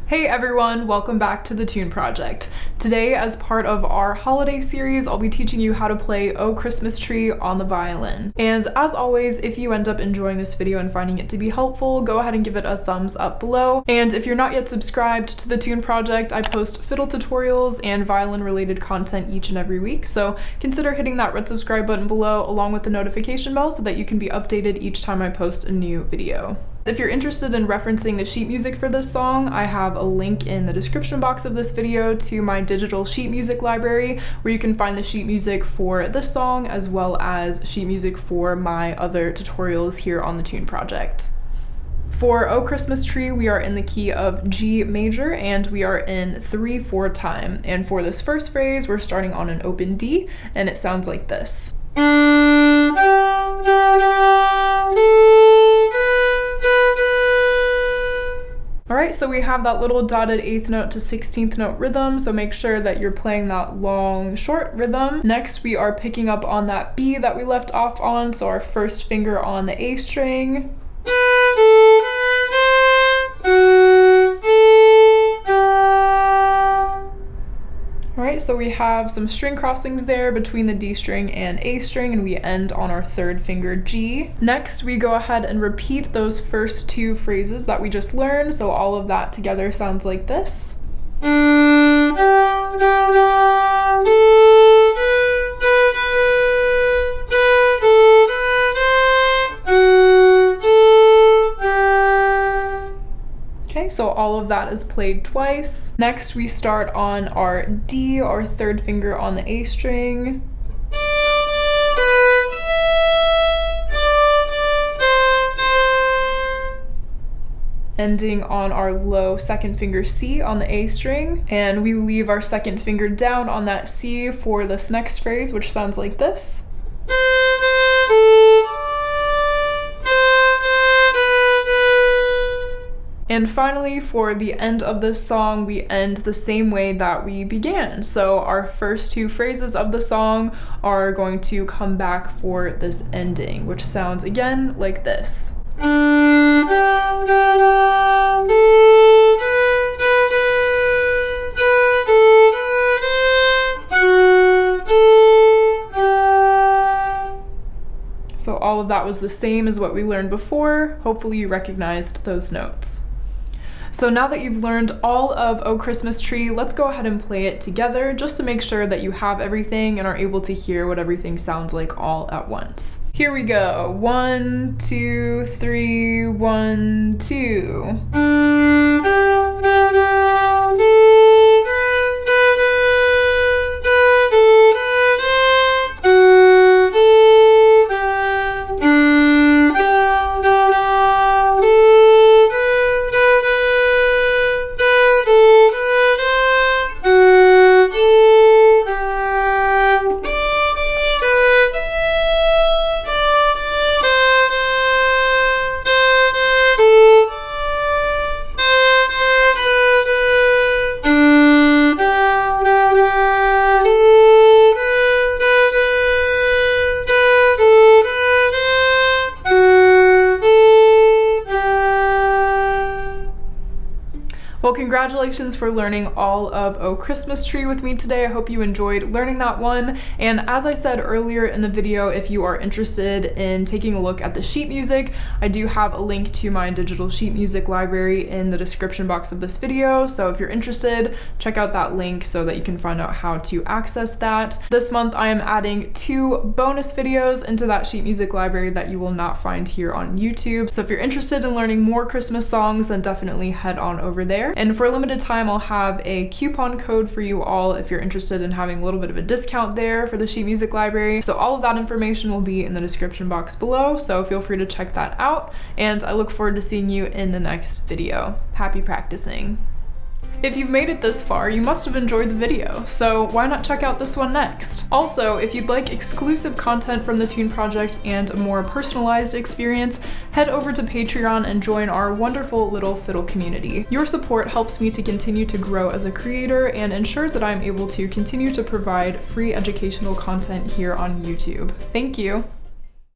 Hey everyone, welcome back to the Tune Project. Today, as part of our holiday series, I'll be teaching you how to play "Oh Christmas Tree" on the violin. And as always, if you end up enjoying this video and finding it to be helpful, go ahead and give it a thumbs up below. And if you're not yet subscribed to the Tune Project, I post fiddle tutorials and violin related content each and every week, so consider hitting that red subscribe button below along with the notification bell so that you can be updated each time I post a new video. If you're interested in referencing the sheet music for this song, I have a link in the description box of this video to my digital sheet music library, where you can find the sheet music for this song as well as sheet music for my other tutorials here on the Tune Project. For "Oh Christmas Tree," we are in the key of G major and we are in 3/4 time. And for this first phrase, we're starting on an open D, and it sounds like this. Alright, so we have that little dotted 8th note to 16th note rhythm, so make sure that you're playing that long, short rhythm. Next, we are picking up on that B that we left off on, so our first finger on the A string. Alright, so we have some string crossings there between the D string and A string, and we end on our third finger G. Next, we go ahead and repeat those first two phrases that we just learned, so all of that together sounds like this. Okay, so all of that is played twice. Next, we start on our D, our third finger on the A string. Ending on our low second finger C on the A string. And we leave our second finger down on that C for this next phrase, which sounds like this. And finally, for the end of this song, we end the same way that we began. So our first two phrases of the song are going to come back for this ending, which sounds again like this. So all of that was the same as what we learned before. Hopefully you recognized those notes. So now that you've learned all of "Oh Christmas Tree," let's go ahead and play it together just to make sure that you have everything and are able to hear what everything sounds like all at once. Here we go. 1, 2, 3, 1, 2. Well, congratulations for learning all of "Oh Christmas Tree" with me today. I hope you enjoyed learning that one. And as I said earlier in the video, if you are interested in taking a look at the sheet music, I do have a link to my digital sheet music library in the description box of this video. So if you're interested, check out that link so that you can find out how to access that. This month, I am adding 2 bonus videos into that sheet music library that you will not find here on YouTube. So if you're interested in learning more Christmas songs, then definitely head on over there. And for a limited time, I'll have a coupon code for you all if you're interested in having a little bit of a discount there for the sheet music library. So all of that information will be in the description box below, so feel free to check that out. And I look forward to seeing you in the next video. Happy practicing. If you've made it this far, you must have enjoyed the video, so why not check out this one next? Also, if you'd like exclusive content from the Tune Project and a more personalized experience, head over to Patreon and join our wonderful little fiddle community. Your support helps me to continue to grow as a creator and ensures that I'm able to continue to provide free educational content here on YouTube. Thank you!